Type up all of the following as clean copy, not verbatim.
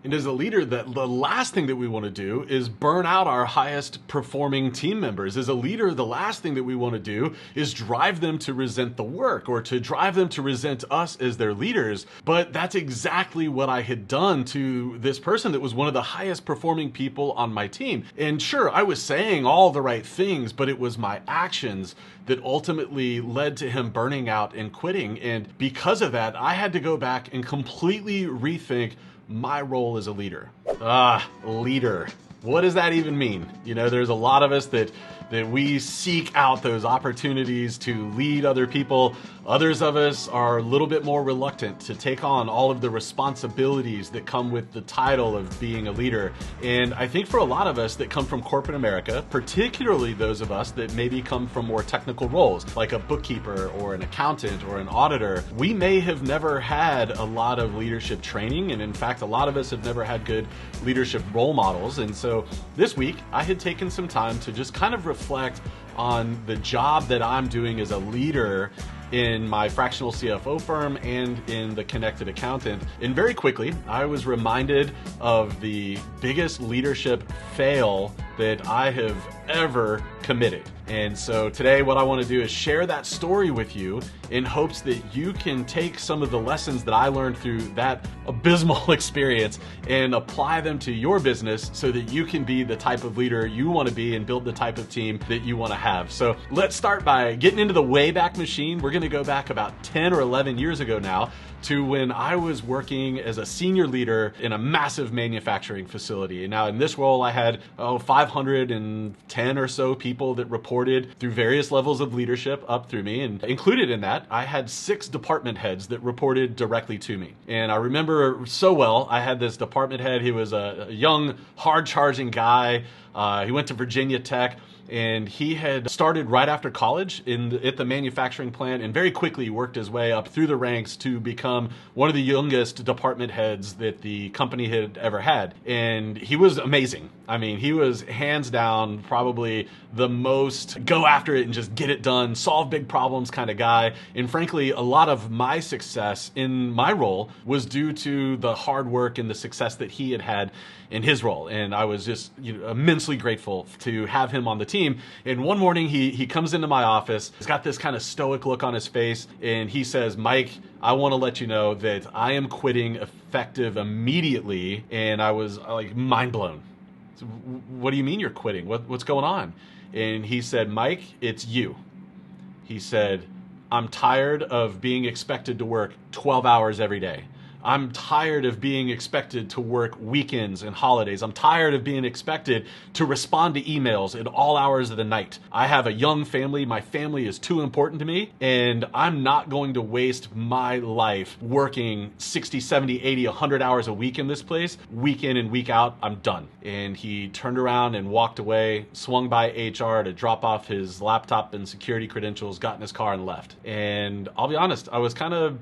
And as a leader, the last thing that we want to do is burn out our highest performing team members. As a leader, the last thing that we want to do is drive them to resent the work or to drive them to resent us as their leaders. But that's exactly what I had done to this person that was one of the highest performing people on my team. And sure, I was saying all the right things, but it was my actions that ultimately led to him burning out and quitting. And because of that, I had to go back and completely rethink my role as a leader. Leader. What does that even mean? You know, there's a lot of us that we seek out those opportunities to lead other people. Others of us are a little bit more reluctant to take on all of the responsibilities that come with the title of being a leader. And I think for a lot of us that come from corporate America, particularly those of us that maybe come from more technical roles, like a bookkeeper or an accountant or an auditor, we may have never had a lot of leadership training. And in fact, a lot of us have never had good leadership role models. And so this week, I had taken some time to just kind of reflect on the job that I'm doing as a leader in my fractional CFO firm and in the Connected Accountant. And very quickly, I was reminded of the biggest leadership fail that I have ever committed. And so today what I want to do is share that story with you in hopes that you can take some of the lessons that I learned through that abysmal experience and apply them to your business so that you can be the type of leader you want to be and build the type of team that you want to have. So let's start by getting into the Wayback Machine. We're going to go back about 10 or 11 years ago now to when I was working as a senior leader in a massive manufacturing facility. And now in this role, I had 510 or so people that reported through various levels of leadership up through me. And included in that, I had 6 department heads that reported directly to me. And I remember so well, I had this department head. He was a young, hard-charging guy. He went to Virginia Tech. And he had started right after college at the manufacturing plant and very quickly worked his way up through the ranks to become one of the youngest department heads that the company had ever had. And he was amazing. I mean, he was hands down probably the most go after it and just get it done, solve big problems kind of guy. And frankly, a lot of my success in my role was due to the hard work and the success that he had had in his role. And I was just immensely grateful to have him on the team. And one morning he comes into my office, he's got this kind of stoic look on his face, and he says, "Mike, I want to let you know that I am quitting effective immediately." And I was like mind blown. So, what do you mean you're quitting? What's going on? And he said, "Mike, it's you." He said, "I'm tired of being expected to work 12 hours every day. I'm tired of being expected to work weekends and holidays. I'm tired of being expected to respond to emails at all hours of the night. I have a young family. My family is too important to me, and I'm not going to waste my life working 60, 70, 80, 100 hours a week in this place. Week in and week out, I'm done." And he turned around and walked away, swung by HR to drop off his laptop and security credentials, got in his car and left. And I'll be honest, I was kind of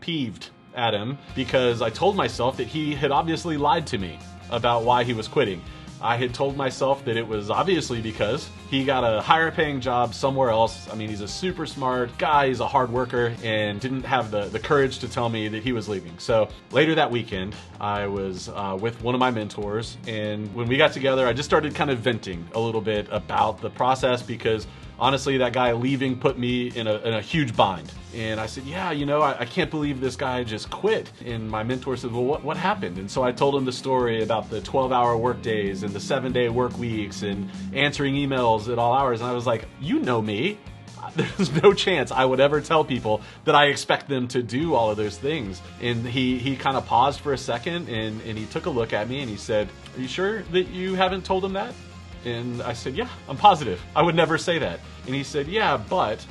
peeved at him because I told myself that he had obviously lied to me about why he was quitting. I had told myself that it was obviously because he got a higher paying job somewhere else. I mean, he's a super smart guy, he's a hard worker, and didn't have the courage to tell me that he was leaving. So later that weekend, I was with one of my mentors, and when we got together, I just started kind of venting a little bit about the process because honestly, that guy leaving put me in a huge bind. And I said, "Yeah, I can't believe this guy just quit." And my mentor said, "Well, what happened?" And so I told him the story about the 12-hour work days and the 7-day work weeks and answering emails at all hours. And I was like, "You know me. There's no chance I would ever tell people that I expect them to do all of those things." And he kind of paused for a second and he took a look at me and he said, "Are you sure that you haven't told him that?" And I said, "Yeah, I'm positive. I would never say that." And he said, "Yeah, but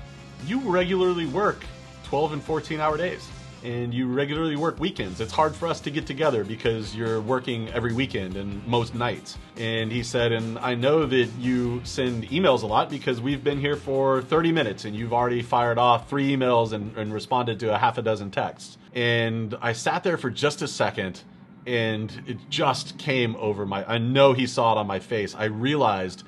you regularly work 12 and 14-hour days. And you regularly work weekends. It's hard for us to get together because you're working every weekend and most nights." And he said, "And I know that you send emails a lot because we've been here for 30 minutes and you've already fired off 3 emails and responded to a half a dozen texts." And I sat there for just a second and it just came over I know he saw it on my face. I realized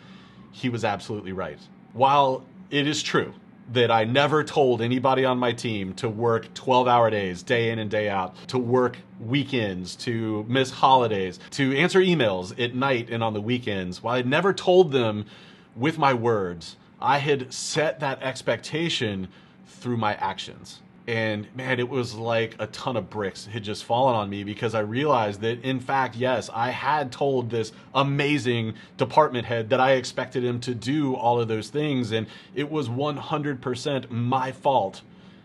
he was absolutely right. While it is true that I never told anybody on my team to work 12-hour days, day in and day out, to work weekends, to miss holidays, to answer emails at night and on the weekends. While I never told them with my words, I had set that expectation through my actions. And man, it was like a ton of bricks had just fallen on me, because I realized that, in fact, yes, I had told this amazing department head that I expected him to do all of those things. And it was 100% my fault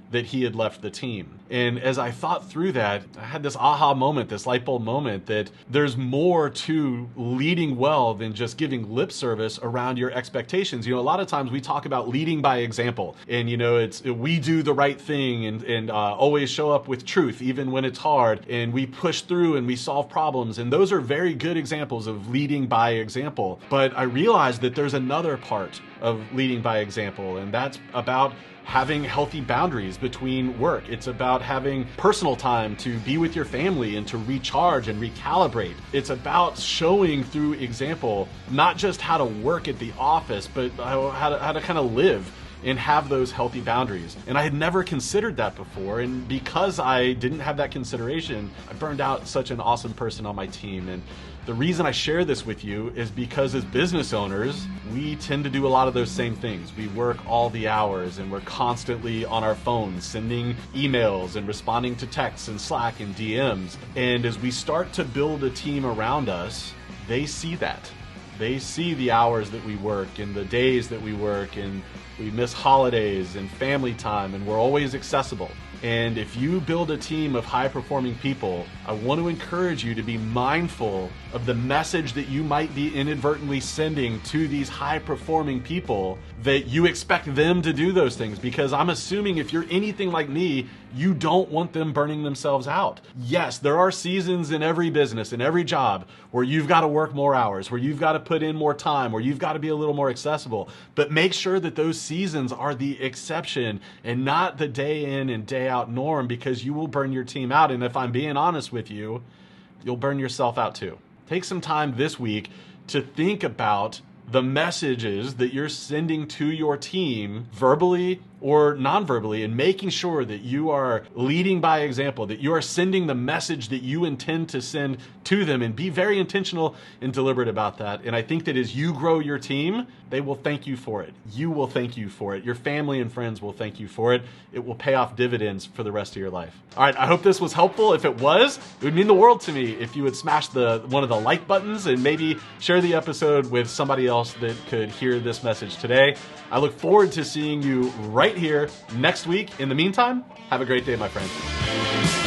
that he had left the team. And as I thought through that, I had this aha moment, this light bulb moment, that there's more to leading well than just giving lip service around your expectations. You know, a lot of times we talk about leading by example, and you know, we do the right thing and always show up with truth, even when it's hard, and we push through and we solve problems. And those are very good examples of leading by example. But I realized that there's another part of leading by example, and that's about having healthy boundaries between work. It's about having personal time to be with your family and to recharge and recalibrate. It's about showing through example, not just how to work at the office, but how to kind of live and have those healthy boundaries. And I had never considered that before. And because I didn't have that consideration, I burned out such an awesome person on my team. And the reason I share this with you is because as business owners, we tend to do a lot of those same things. We work all the hours and we're constantly on our phones, sending emails and responding to texts and Slack and DMs. And as we start to build a team around us, they see that. They see the hours that we work and the days that we work, and we miss holidays and family time, and we're always accessible. And if you build a team of high-performing people, I want to encourage you to be mindful of the message that you might be inadvertently sending to these high-performing people, that you expect them to do those things. Because I'm assuming if you're anything like me, you don't want them burning themselves out. Yes, there are seasons in every business, in every job, where you've got to work more hours, where you've got to put in more time, where you've got to be a little more accessible. But make sure that those seasons are the exception and not the day in and day out norm, because you will burn your team out. And if I'm being honest with you, you'll burn yourself out too. Take some time this week to think about the messages that you're sending to your team, verbally or non-verbally, and making sure that you are leading by example, that you are sending the message that you intend to send to them, and be very intentional and deliberate about that. And I think that as you grow your team, they will thank you for it. You will thank you for it. Your family and friends will thank you for it. It will pay off dividends for the rest of your life. All right, I hope this was helpful. If it was, it would mean the world to me if you would smash one of the like buttons and maybe share the episode with somebody else that could hear this message today. I look forward to seeing you right here next week. In the meantime, have a great day, my friend.